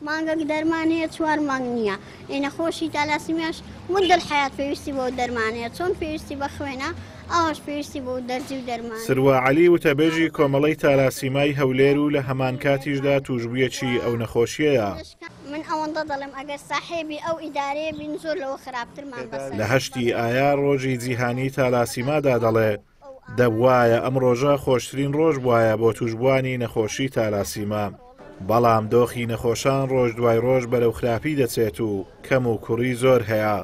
مانگەک دەرمانەیە 4 مانگ نییە ئێ نەخۆشی تالاسیمیاش مدە الحیات پێویستی بۆ دەرمانەیە چۆن پێویستی بە خوێنە ئەوەش پێویستی بۆ دەرزی و دەرمان. سروە عەلی وتەبێژی کۆمەڵەی تالاسیمای هەولێر و لە هەمان کاتیشدا توشبوویەکی ئەو نەخۆشیەیە. من ئەوەندە دەڵێم ئەگەر ساحێبی ئەو ئیدارەیە بین زۆر لەوە خراپترمان بەسەر. لە 8 ئایار ڕۆژی جیهانی تالاسیمادا دەڵێ دەبوایە ئەم ڕۆژە خۆشترین ڕۆژ بوایە بۆ توشبوانی نەخۆشی تالاسیما. بەڵام دۆخی نەخۆشان ڕۆژ دوای ڕۆژ بەرەو خراپی دەچێت و کەم و کوڕی زۆر هەیە.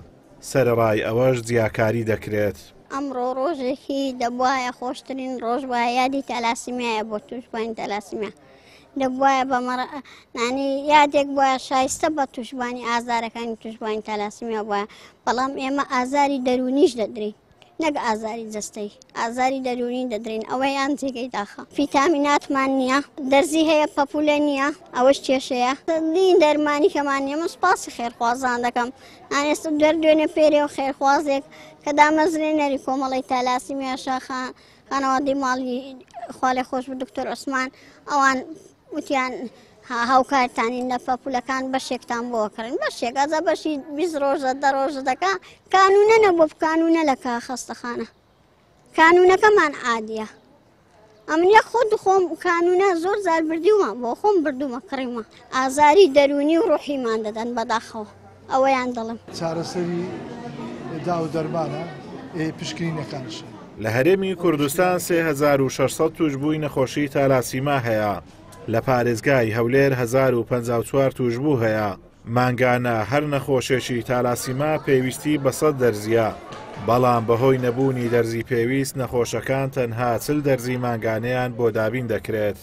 سەرڕای ئەوەش جیاکاری دەکرێت. ئەمڕۆ ڕۆژێکی دەبوایە خۆشترین ڕۆژ وایە یادی تالاسیمیایە بۆ توشبوانی تالاسیمیا. دەبوایە بەمەڕنانی یادێک وایە شایستە بە توشبوانی ئازارەکانی توشبوانی تالاسیمیا وایە بەڵام ئێمە ئازاری دەرونیش دەدرین نەک ئازاری جەستەی ئازاری دەرونی دەدرین ئەوەیان جێگەی داخە ڤیتامیناتمان نییە دەرزی هەیە پەپولە نییە ئەوەش کێشەیە دین دەرمانی کەمان نیە من سوپاسی خێرخوازان دەکەم ئانێستا دوێنێ پێرێ و خێرخوازێک کە دامەزرێنەری کۆمەڵی تالاسیمیا شاخان خانەوادی ماڵی خاڵی خۆش بە دکتۆر عوسمان ئەوان وتیان هاوکارتانین لە پەپولەکان بەشێکتان بۆکردن بەشێک ئەزە بەشی 20 ڕۆژە 10 ڕۆژە دەکا کانونە نەبوو کانونە لە خەستەخانە کانونەکەمان عادیە ئەمنیە خۆت خۆم کانونە زۆر زار بردیومە بۆ خۆم بردومە کڕیمە ئازاری دەرونی و ڕوحیمان دەدەن بەداخەوە ئەوەیان دەڵم چارەسەری دا و دەرمانە پشکنینەکانش لە هەرێمی کوردستان 3600 توشبووی نەخۆشی تالاسیما هەیە. لە پارێزگای هەولێر 1054 توشبوو هەیە. مانگانە هەر نەخۆشێکی تالاسیما پێویستی بە 100 دەرزیە. بەڵام بەهۆی نەبوونی دەرزی پێویست نەخۆشەکان تەنها 40 دەرزی مانگانەیان بۆ دابین دەکرێت.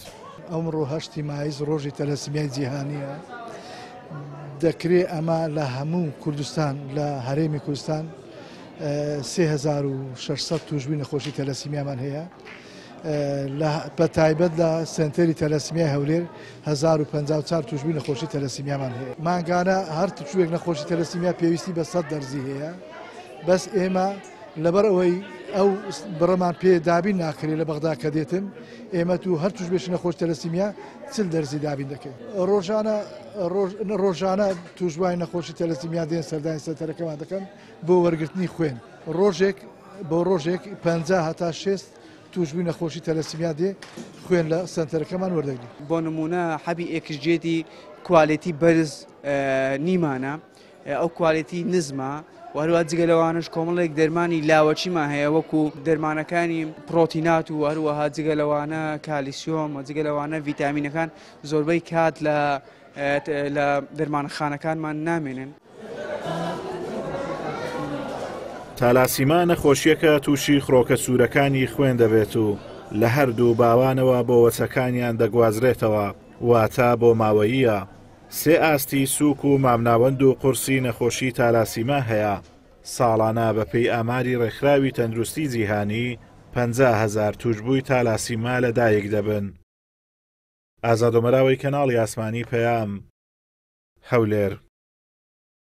ئەمڕۆ 8 مایز ڕۆژی تەلەسیمیای جیهانیە. دەکرێت ئەمە لە هەموو کوردستان لە هەرێمی کوردستان 3600 توشبووی نەخۆشی تەلەسیمیامان هەیە. بە تایبەت لە سنتەری تەلەسیمیای هەولێر 1054 توشبووی نەخۆشی تەلەسیمیامان هەیە. مانگانە هەر توشوێک نەخۆشی تەلەسیمیا پێویستی بە 100 دەرزی هەیە. بەس ئێمە لەبەر ئەوەی ئەو بڕەمان پێ دابین ناکرێت لە بەغدا کە دێتن ئێمە تو هەر توشبێکی نەخۆش تەلەسیمیا 40 دەرزی دابین دەکەین. ڕۆژانە توشبوانی نەخۆشی تەلەسیمیا دێن سەردانی سەرەکەمان دەکەن بۆ وەرگرتنی خوێن. ڕۆژێک بۆ ڕۆژێک 50 هەتا 6 توشبووی نەخۆشی تەلەسیمیا دێ خوێن لە سنتەرەکەمان وەردەگری. بۆ نمونە حەبی ئێکشجێتی کوالیتی بەرز نیمانە ئەو کوالیتی نزمە وهروە جگە لەوانش کۆمەڵێک دەرمانی لاوەچیمان هەیە وەکو دەرمانەکانی پرۆتینات و هەروەها جگە لەوانە کالیسیۆم و جگە لەوانە ڤیتامینەکان زۆربەی کات لە دەرمانخانەکانمان نامێنن. تالاسیما نەخۆشیەکە تووشی خڕۆکە سوورەکانی خوێن دەبێت و لە هەردوو باوانەوە بۆ وەچەکانیان دەگوازرێتەوە واتە بۆ ماوەییە. 3 ئاستی سووک و مامناوەند و قورسی نەخۆشی تالاسیما هەیە. ساڵانە بەپێی ئاماری ڕێکخراوی تەندروستی جیهانی 50,000 توشبووی تالاسیما لەدایک دەبن. ئازادۆمەراوی کەناڵی ئاسمانی پەیام هەولێر.